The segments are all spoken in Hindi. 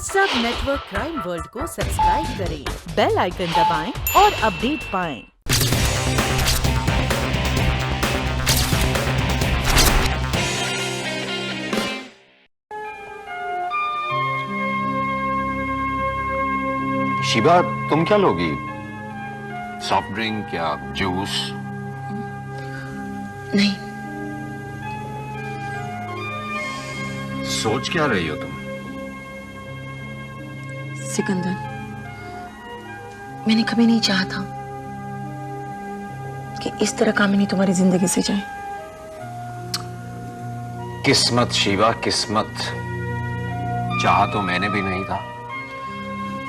सब नेटवर्क क्राइम वर्ल्ड को सब्सक्राइब करें, बेल आइकन दबाएं और अपडेट पाएं। शिबा, तुम क्या लोगी? सॉफ्ट ड्रिंक या जूस? नहीं। सोच क्या रही हो तुम? सिकंदर, मैंने कभी नहीं चाहा था कि इस तरह कामिनी तुम्हारी जिंदगी से जाए। किस्मत शिवा, किस्मत। चाहा तो मैंने भी नहीं था।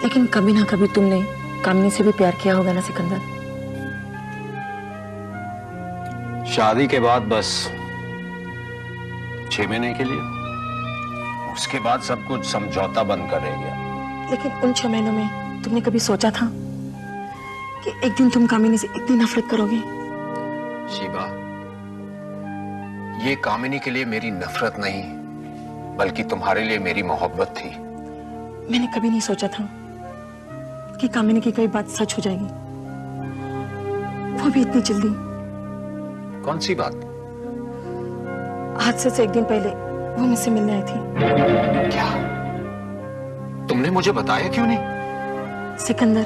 लेकिन कभी ना कभी तुमने कामिनी से भी प्यार किया होगा ना सिकंदर? शादी के बाद बस 6 महीने के लिए, उसके बाद सब कुछ समझौता बनकर रह गया। लेकिन उन 6 महीनों में तुमने कभी सोचा था कि एक दिन तुम कामिनी से इतनी नफरत करोगे? शिवा, ये कामिनी के लिए मेरी नफरत नहीं, बल्कि तुम्हारे लिए मेरी मोहब्बत थी। मैंने कभी नहीं सोचा था कि कामिनी की कोई बात सच हो जाएगी, वो भी इतनी जल्दी। कौन सी बात? हादसे से एक दिन पहले वो मुझसे मिलने आई थी। क्या? तुमने मुझे बताया क्यों नहीं? सिकंदर,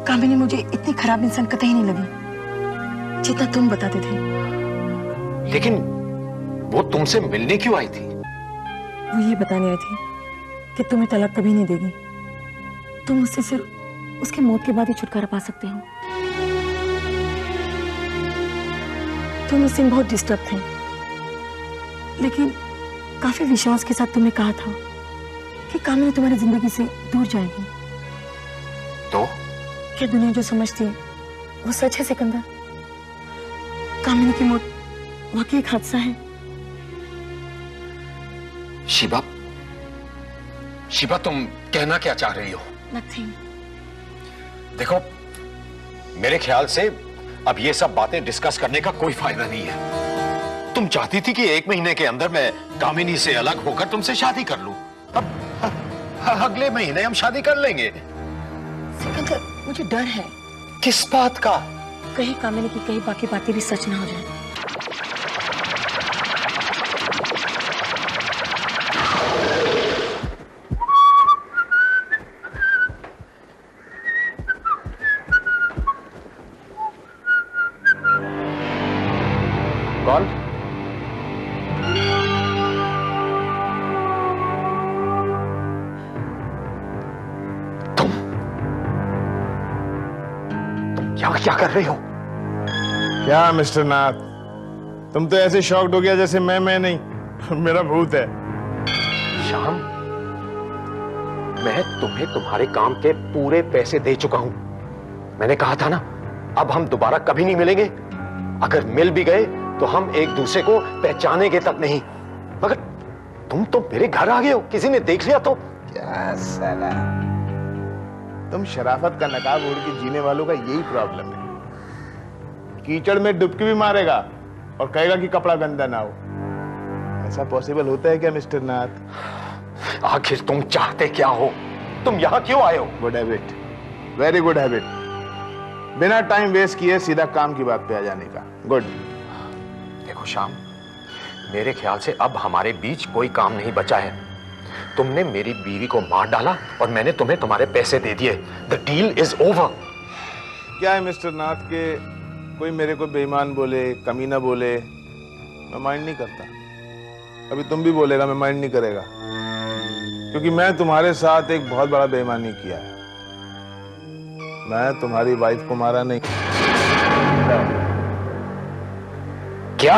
कामिनी मुझे इतनी खराब इंसान कतई नहीं लगी जितना तुम बताते थे। लेकिन वो तुमसे मिलने क्यों आई थी? वो ये बताने आई थी कि तुम्हें तलाक कभी नहीं देगी, तुम उससे सिर्फ उसकी मौत के बाद ही छुटकारा पा सकते हो। तुम उस दिन बहुत डिस्टर्ब थे, लेकिन काफी विश्वास के साथ तुमने कहा था कि कामिनी तुम्हारी जिंदगी से दूर जाएगी। तो क्या दुनिया जो समझती है वो सच है सिकंदर? कामिनी की मौत वाकई एक हादसा है। शिबा, शिबा, तुम कहना क्या चाह रही हो? नथिंग। देखो, मेरे ख्याल से अब ये सब बातें डिस्कस करने का कोई फायदा नहीं है। तुम चाहती थी कि 1 महीने के अंदर मैं कामिनी से अलग होकर तुमसे शादी कर लूं। अब अगले महीने हम शादी कर लेंगे। सिकंदर, मुझे डर है। किस बात का? कहीं कामिनी की कई बाकी बातें भी सच ना हो जाए। कौन? तुम यहाँ क्या कर रही हो? क्या मिस्टर नाथ, तुम तो ऐसे शॉक्ड हो गया जैसे मैं नहीं मेरा भूत है। श्याम, मैं तुम्हें तुम्हारे काम के पूरे पैसे दे चुका हूं। मैंने कहा था ना, अब हम दोबारा कभी नहीं मिलेंगे। अगर मिल भी गए तो हम एक दूसरे को पहचानेंगे तक नहीं। मगर तुम तो मेरे घर आ गए हो, किसी ने देख लिया तो? क्या साला, तुम शराफत का नकाब ओढ़ के जीने वालों का यही प्रॉब्लम है। कीचड़ में डुबकी भी मारेगा और कहेगा कि कपड़ा गंदा ना हो। ऐसा पॉसिबल होता है क्या मिस्टर नाथ? आखिर तुम चाहते क्या हो? तुम यहां क्यों आए हो? Good habit, very good habit. बिना टाइम वेस्ट किए सीधा काम की बात पे आ जाने का। गुड। देखो श्याम, मेरे ख्याल से अब हमारे बीच कोई काम नहीं बचा है। तुमने मेरी बीवी को मार डाला और मैंने तुम्हें तुम्हारे पैसे दे दिए। The deal is over. क्या है मिस्टर नाथ के कोई मेरे को बेईमान बोले, कमीना बोले, मैं माइंड नहीं करता। अभी तुम भी बोलेगा, मैं माइंड नहीं करेगा, क्योंकि मैं तुम्हारे साथ एक बहुत बड़ा बेईमानी किया है। मैं तुम्हारी वाइफ को मारा नहीं। क्या?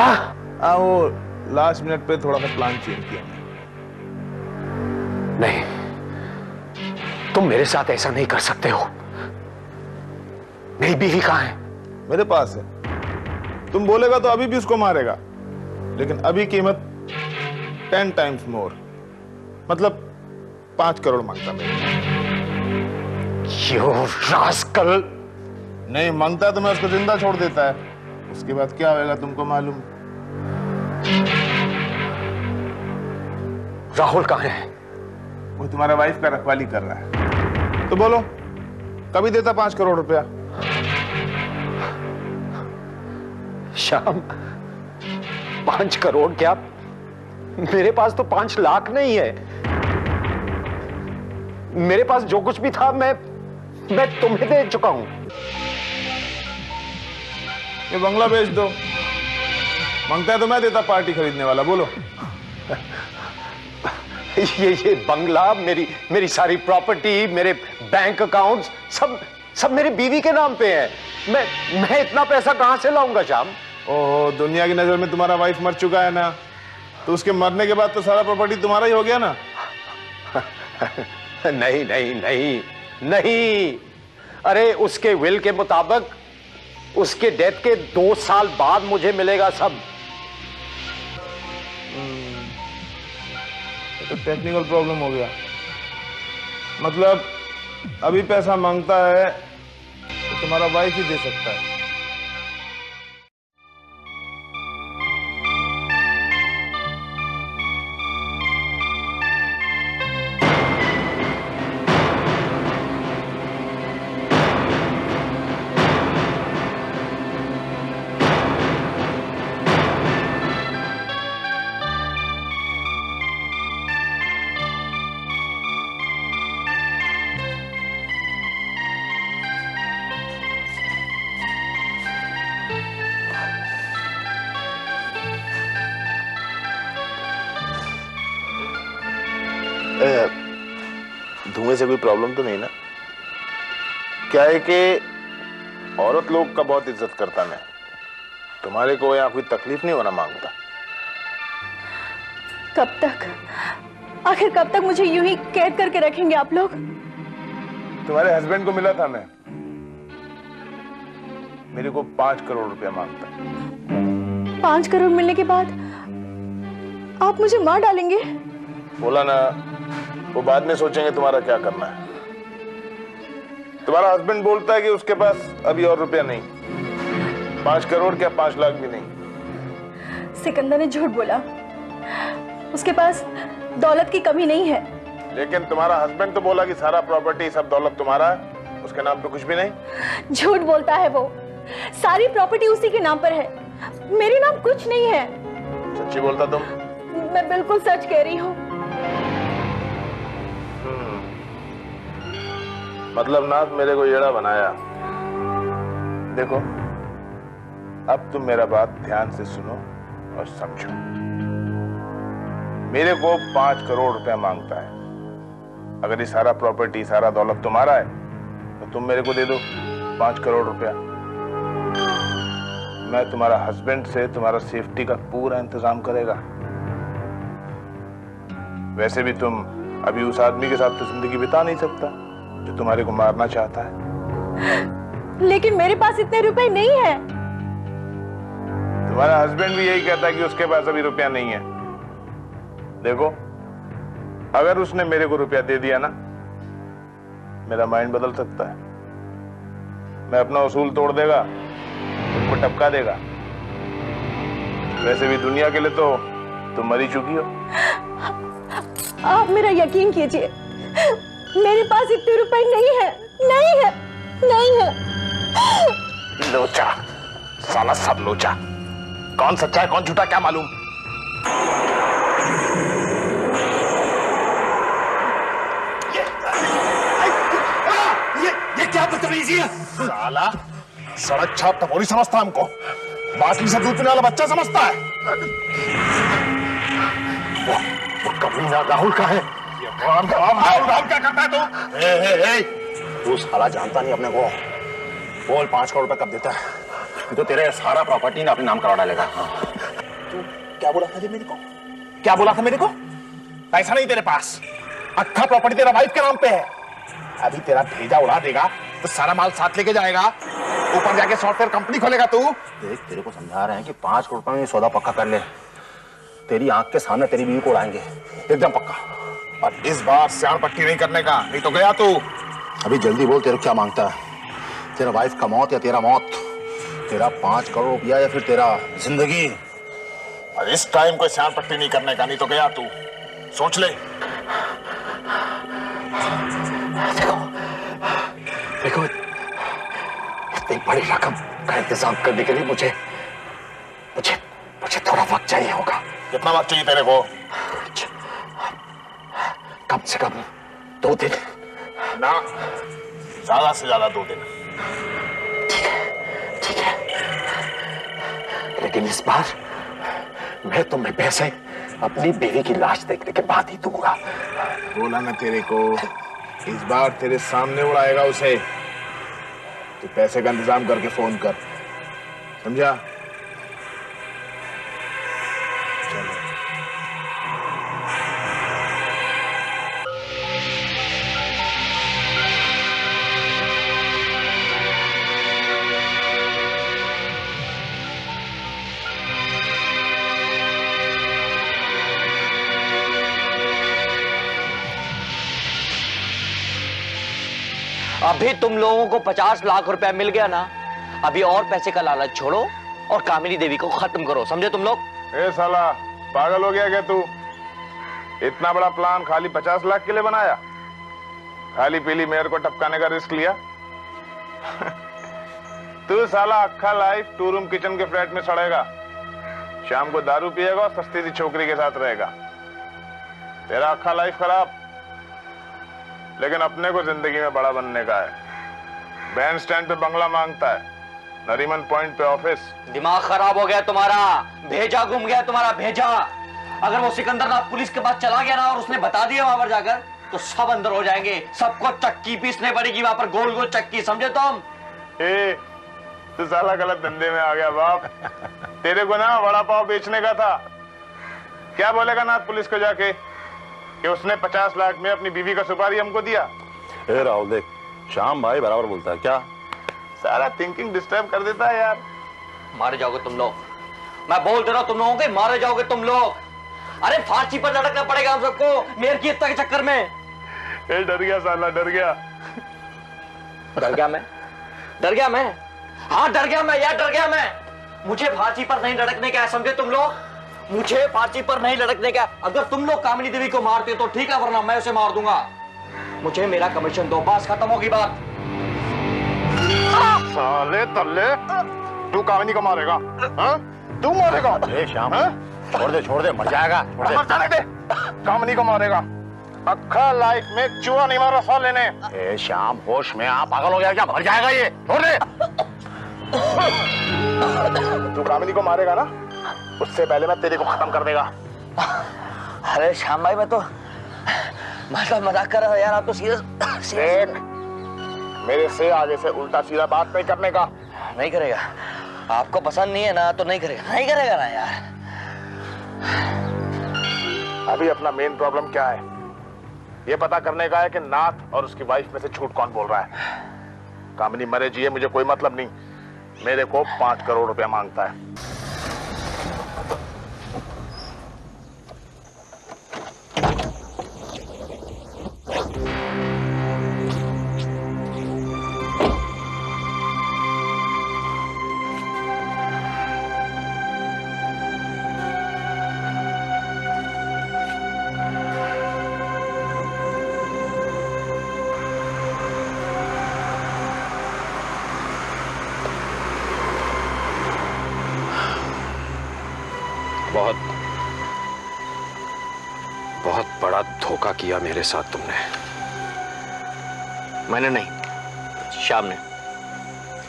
हाँ, वो लास्ट मिनट पे थोड़ा सा प्लान चेंज किया मैंने। नहीं, तुम मेरे साथ ऐसा नहीं कर सकते हो। मेरी बीवी कहाँ है? मेरे पास है। तुम बोलेगा तो अभी भी उसको मारेगा, लेकिन अभी कीमत 10 टाइम्स मोर, मतलब 5 करोड़ मांगता मैं। You rascal! नहीं मांगता तो मैं उसको जिंदा छोड़ देता है। उसके बाद क्या होगा तुमको मालूम। राहुल कहाँ है? वो तुम्हारा वाइफ का रखवाली कर रहा है। तो बोलो, कभी देता 5 करोड़ रुपया? श्याम, 5 करोड़ क्या? मेरे पास तो 5 लाख नहीं है। मेरे पास जो कुछ भी था मैं तुम्हें दे चुका हूं। ये बंगला बेच दो, मांगता है तो मैं देता पार्टी खरीदने वाला। बोलो। ये बंगला, मेरी सारी प्रॉपर्टी, मेरे बैंक अकाउंट्स सब मेरी बीवी के नाम पे है। मैं इतना पैसा कहां से लाऊंगा श्याम? ओहो, दुनिया की नजर में तुम्हारा वाइफ मर चुका है ना, तो उसके मरने के बाद तो सारा प्रॉपर्टी तुम्हारा ही हो गया ना। नहीं नहीं नहीं नहीं, अरे उसके विल के मुताबिक उसके डेथ के 2 साल बाद मुझे मिलेगा सब। तो टेक्निकल प्रॉब्लम हो गया। मतलब अभी पैसा मांगता है तो तुम्हारा वाइफ ही दे सकता है। धुएं से कोई प्रॉब्लम तो नहीं ना? क्या है कि औरत लोग का बहुत इज्जत करता मैं, तुम्हारे को यहाँ कोई तकलीफ नहीं होना मांगता। कब तक, आखिर कब तक मुझे यूं ही कैद करके रखेंगे आप लोग? तुम्हारे हस्बैंड को मिला था मैं, मेरे को 5 करोड़ रुपया मांगता। 5 करोड़ मिलने के बाद आप मुझे मार डालेंगे? बोला ना, वो बाद में सोचेंगे तुम्हारा क्या करना है। तुम्हारा हस्बैंड बोलता है कि उसके पास अभी और रुपया नहीं। 5 करोड़ क्या, 5 लाख भी नहीं। सिकंदर ने झूठ बोला, उसके पास दौलत की कमी नहीं है। लेकिन तुम्हारा हस्बैंड तो बोला कि सारा प्रॉपर्टी, सब दौलत तुम्हारा है, उसके नाम पे कुछ भी नहीं। झूठ बोलता है वो, सारी प्रॉपर्टी उसी के नाम पर है, मेरे नाम कुछ नहीं है। सच्ची बोलता तुम? मैं बिल्कुल सच कह रही हूँ। मतलब नाथ मेरे को येड़ा बनाया। देखो, अब तुम मेरा बात ध्यान से सुनो और समझो। मेरे को 5 करोड़ रुपया मांगता है। अगर ये सारा प्रॉपर्टी, सारा दौलत तुम्हारा है तो तुम मेरे को दे दो 5 करोड़ रुपया। मैं तुम्हारा हस्बैंड से तुम्हारा सेफ्टी का पूरा इंतजाम करेगा। वैसे भी तुम अभी उस आदमी के साथ तो जिंदगी बिता नहीं सकता जो तुम्हारे को मारना चाहता है। लेकिन मेरे पास इतने रुपए नहीं है। तुम्हारा हस्बैंड भी यही कहता है कि उसके पास अभी रुपया नहीं है। देखो, अगर उसने मेरे को रुपया दे दिया ना, मेरा माइंड बदल सकता है। मैं अपना उसूल तोड़ देगा, तुमको टपका देगा। वैसे भी दुनिया के लिए तो तुम मरी चुकी हो। आप मेरा यकीन कीजिए, मेरे पास इतने रुपए नहीं है, नहीं है, नहीं है। लोचा, साला सब लोचा। कौन सच्चा है कौन झूठा क्या मालूम। ये क्या बदतमीजी है? साला सड़क छाप टपोरी समझता हमको, बाटली से दूध पीने वाला बच्चा समझता है। वो कमीना राहुल का है। राहुल क्या करता है तू? तू साला जानता नहीं अपने को। बोल 5 करोड़ रुपए कब देता है? तो तेरे सारा प्रॉपर्टी ने अपने नाम करवा डालेगा। तू क्या बोला था मेरे को? क्या बोला था मेरे को? पैसा नहीं तेरे पास, अक्खा प्रॉपर्टी तेरा वाइफ के नाम पे है। अभी तेरा भेजा उड़ा देगा तो सारा माल साथ लेके जाएगा, ऊपर जाके सॉफ्टवेयर कंपनी खोलेगा तू। देख, तेरे को समझा रहे हैं कि 5 करोड़ रुपए में सौदा पक्का कर ले। तेरी आंख के सामने तेरी बीवी को उड़ाएंगे, एकदम पक्का। और इस बार सियाण पट्टी नहीं करने का, नहीं तो गया तू। अभी जल्दी बोल, तेरे को क्या मांगता है? तेरा वाइफ का मौत या तेरा मौत? तेरा 5 करोड़ रुपया या फिर तेरा जिंदगी? और इस टाइम कोई सियाण पट्टी नहीं करने का, नहीं तो गया तू। सोच ले। देखो, इतनी बड़ी रकम का इंतजाम करने के लिए मुझे मुझे मुझे थोड़ा वक्त चाहिए होगा। कितना वक्त चाहिए तेरे को? कम से कम 2 दिन। ना, ज्यादा से ज्यादा 2 दिन। ठीक है, लेकिन इस बार मैं तुम्हें पैसे अपनी बीवी की लाश देखने के बाद ही दूंगा। बोला ना तेरे को, इस बार तेरे सामने उड़ाएगा उसे। तू पैसे का इंतजाम करके फोन कर, समझा? चलो। अभी तुम लोगों को 50 लाख रुपया मिल गया ना, अभी और पैसे का लालच छोड़ो और कामिनी देवी को खत्म करो, समझे तुम लोग? ए साला, पागल हो गया क्या तू? इतना बड़ा प्लान खाली 50 लाख के लिए बनाया? खाली पीली मेयर को टपकाने का रिस्क लिया? तू साला अक्खा लाइफ 2 रूम किचन के फ्लैट में सड़ेगा, शाम को दारू पिएगा और सस्ती सी छोकरी के साथ रहेगा। तेरा अक्खा लाइफ खराब। लेकिन अपने को जिंदगी में बड़ा बनने का है। बैंड स्टैंड पे बंगला मांगता है, नरीमन पॉइंट पे ऑफिस। दिमाग खराब हो गया तुम्हारा, भेजा गुम गया तुम्हारा भेजा। अगर वो सिकंदरनाथ पुलिस के पास चला गया ना और उसने बता दिया वहां पर जाकर, तो सब अंदर हो जाएंगे, सबको चक्की पीसने पड़ेगी वहां पर, गोल गोल चक्की, समझे तुम? तू साला गलत धंधे में आ गया बाप। तेरे को ना वड़ा पाव बेचने का था। क्या बोलेगा नाथ पुलिस को जाके कि उसने 50 लाख में अपनी बीवी का सुपारी हमको दिया? ए राहुल देख, श्याम भाई बराबर बोलता है। क्या सारा थिंकिंग डिस्टर्ब कर देता है यार। मारे जाओगे तुम लोग, मैं बोल दे रहा हूं तुम लोगों के, मारे जाओगे तुम लोग। अरे फांसी पर लटकना पड़ेगा हम सबको मेयर की हत्या के चक्कर में। ए डर गया साला, डर गया। डर गया मैं? डर गया मैं? हाँ डर गया मैं यार, डर गया मैं। मुझे फांसी पर नहीं लटकने का है, समझे तुम लोग? मुझे फांसी पर नहीं लटकने का। अगर तुम लोग कामिनी देवी को मारते तो ठीक है, वरना मैं उसे मार दूंगा। मुझे मेरा कमीशन दो, बस खत्म होगी बात। साले तल्ले, तू कामिनी को मारेगा? हाँ? तू मारेगा? ए श्याम, छोड़ दे, मर जाएगा। मर जाने दे। कामिनी को मारेगा? अक्खा लाइफ में चूहा नहीं मारा साले ने। ए श्याम, होश में आ, पागल हो गया क्या? मर जाएगा ये, छोड़ दे। तू कामिनी को मारेगा ना, उससे पहले मैं तेरे को खत्म कर देगा। अरे श्याम भाई, मैं तो मतलब मजाक कर रहा था यार, आप तो सीरियस। देख, मेरे से आगे से उल्टा सीधा बात नहीं करने का। नहीं करेगा? आपको पसंद नहीं है ना तो नहीं करेगा, नहीं करेगा ना यार। अभी अपना मेन प्रॉब्लम क्या है ये पता करने का है कि नाथ और उसकी वाइफ में से झूठ कौन बोल रहा है। कामिनी मरे जिए मुझे कोई मतलब नहीं, मेरे को 5 करोड़ रुपया मांगता है। बहुत बड़ा धोखा किया मेरे साथ तुमने। मैंने नहीं, श्याम ने।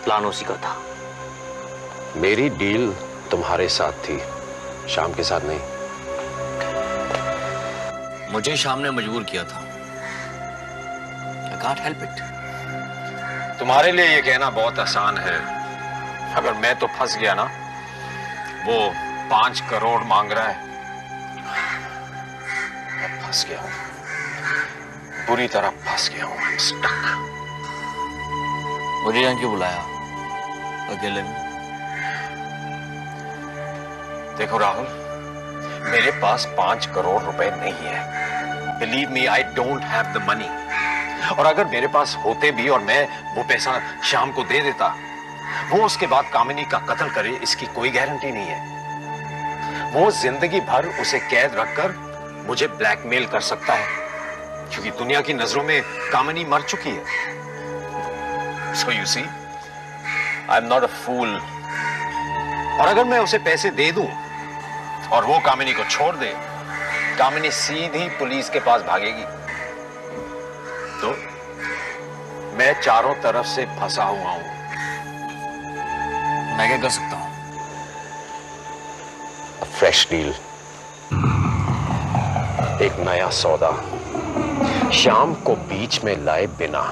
प्लान उसी का था। मेरी डील तुम्हारे साथ थी, श्याम के साथ नहीं। मुझे श्याम ने मजबूर किया था। I can't help it। तुम्हारे लिए ये कहना बहुत आसान है। अगर मैं तो फंस गया ना, वो 5 करोड़ मांग रहा है, मैं फंस गया हूं, बुरी तरह फंस गया हूं। I'm stuck। मुझे यहाँ क्यों बुलाया अकेले में? देखो राहुल, मेरे पास 5 करोड़ रुपए नहीं है। Believe me, I don't have the money. और अगर मेरे पास होते भी और मैं वो पैसा श्याम को दे देता, वो उसके बाद कामिनी का कत्ल करे, इसकी कोई गारंटी नहीं है। वो जिंदगी भर उसे कैद रखकर मुझे ब्लैकमेल कर सकता है, क्योंकि दुनिया की नजरों में कामिनी मर चुकी है। So you see, I'm not a fool. और अगर मैं उसे पैसे दे दूं और वो कामिनी को छोड़ दे, कामिनी सीधी पुलिस के पास भागेगी। तो मैं चारों तरफ से फंसा हुआ हूं। मैं क्या कर सकता हूं? फ्रेश डील, एक नया सौदा, शाम को बीच में लाए बिना।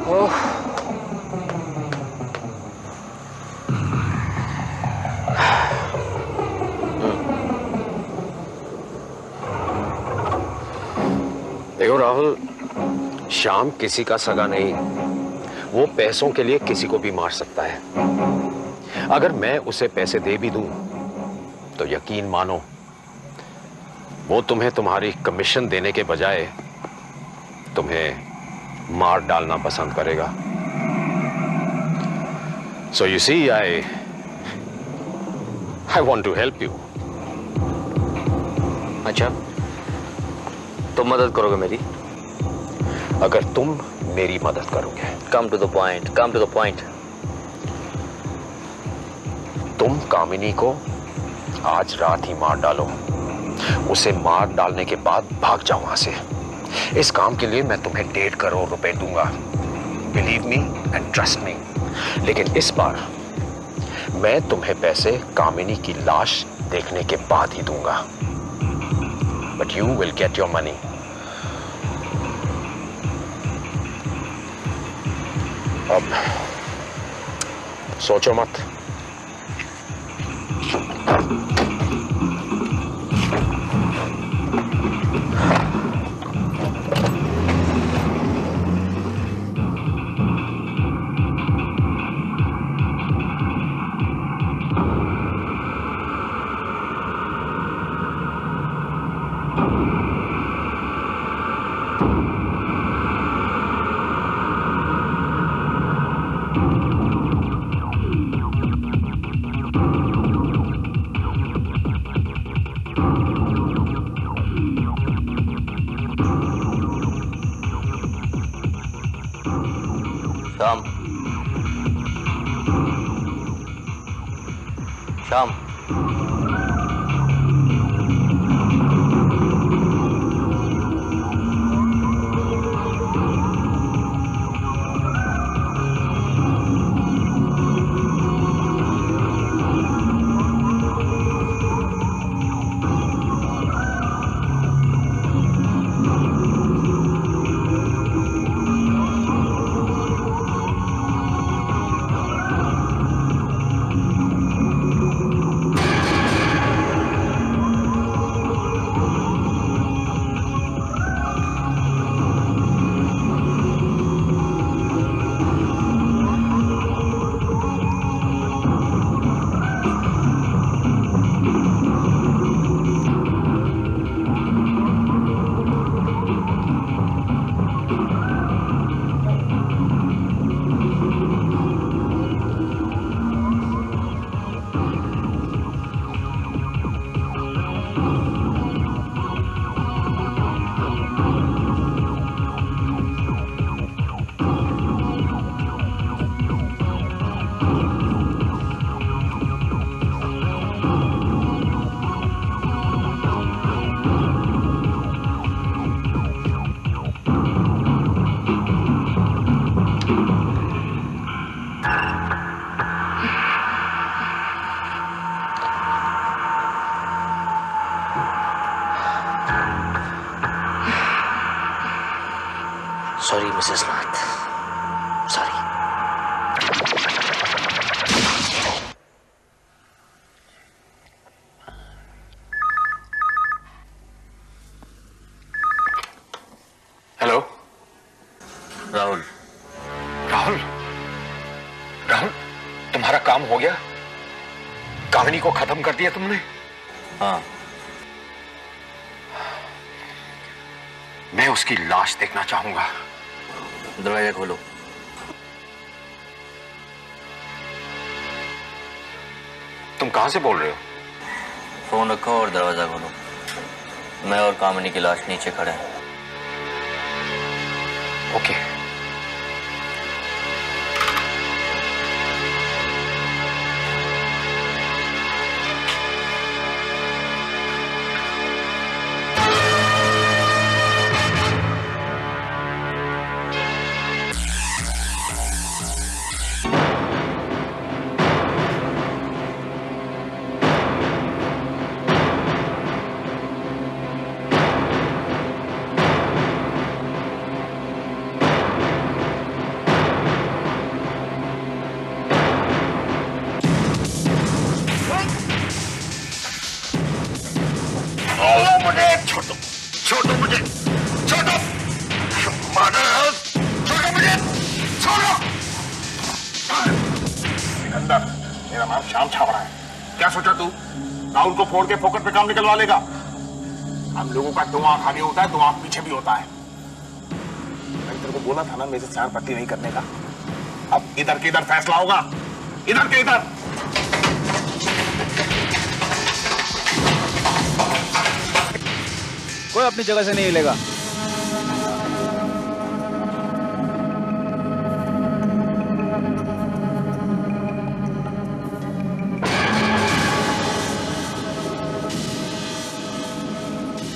ओह, देखो राहुल, शाम किसी का सगा नहीं। वो पैसों के लिए किसी को भी मार सकता है। अगर मैं उसे पैसे दे भी दूं तो यकीन मानो वो तुम्हें तुम्हारी कमीशन देने के बजाय तुम्हें मार डालना पसंद करेगा। So you see, I want to help you. अच्छा, तुम मदद करोगे मेरी? अगर तुम मेरी मदद करोगे। Come to the point, come to the point. तुम कामिनी को आज रात ही मार डालो। उसे मार डालने के बाद भाग जाओ वहां से। इस काम के लिए मैं तुम्हें 1.5 करोड़ रुपए दूंगा। Believe me and trust me. लेकिन इस बार मैं तुम्हें पैसे कामिनी की लाश देखने के बाद ही दूंगा। But you will get your money. अब सोचो मत। श्याम, सॉरी मिसेस नाथ, सॉरी। हेलो राहुल। राहुल, राहुल, तुम्हारा काम हो गया? कामिनी को खत्म कर दिया तुमने? हाँ, मैं उसकी लाश देखना चाहूंगा। दरवाजा खोलो। तुम कहां से बोल रहे हो? फोन रखो और दरवाजा खोलो। मैं और कामिनी की लाश नीचे खड़े हैं। ओके। मुझे छोड़ो, छोड़ो मुझे, छोड़ो, छोड़ो मुझे, छोड़ो। सिकंदर, मेरा नाम श्याम छाबड़ा है। क्या सोचा तू राहुल को फोड़ के फोकट पे काम निकलवा लेगा? हम लोगों का दो आंख आगे होता है, दो आंख पीछे भी होता है। मैंने तेरे को बोला था ना मेरे से चार पट्टी नहीं करने का। अब इधर के इधर फैसला होगा, इधर के इधर। कोई अपनी जगह से नहीं हिलेगा।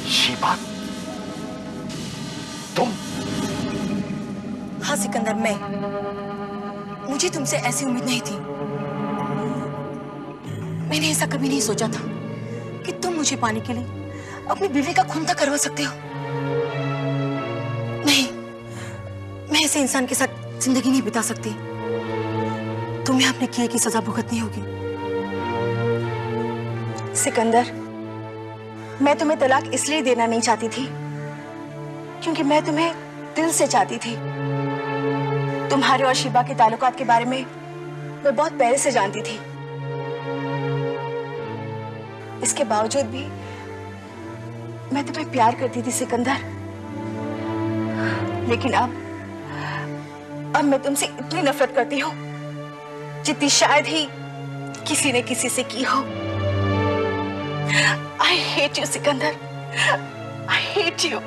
शीबा, तुम? हाँ सिकंदर, मुझे तुमसे ऐसी उम्मीद नहीं थी। मैंने ऐसा कभी नहीं सोचा था कि तुम मुझे पाने के लिए अपनी बीवी का खून तक करवा सकते हो। नहीं, मैं ऐसे इंसान के साथ जिंदगी नहीं बिता सकती। तुम्हें अपने किए की सजा भुगतनी होगी। सिकंदर, मैं तुम्हें तलाक इसलिए देना नहीं चाहती थी क्योंकि मैं तुम्हें दिल से चाहती थी। तुम्हारे और शिबा के ताल्लुकात के बारे में मैं बहुत पहले से जानती थी। इसके बावजूद भी मैं तुम्हें प्यार करती थी सिकंदर। लेकिन अब मैं तुमसे इतनी नफरत करती हूँ जितनी शायद ही किसी ने किसी से की हो। I hate you, Sikandar. I hate you.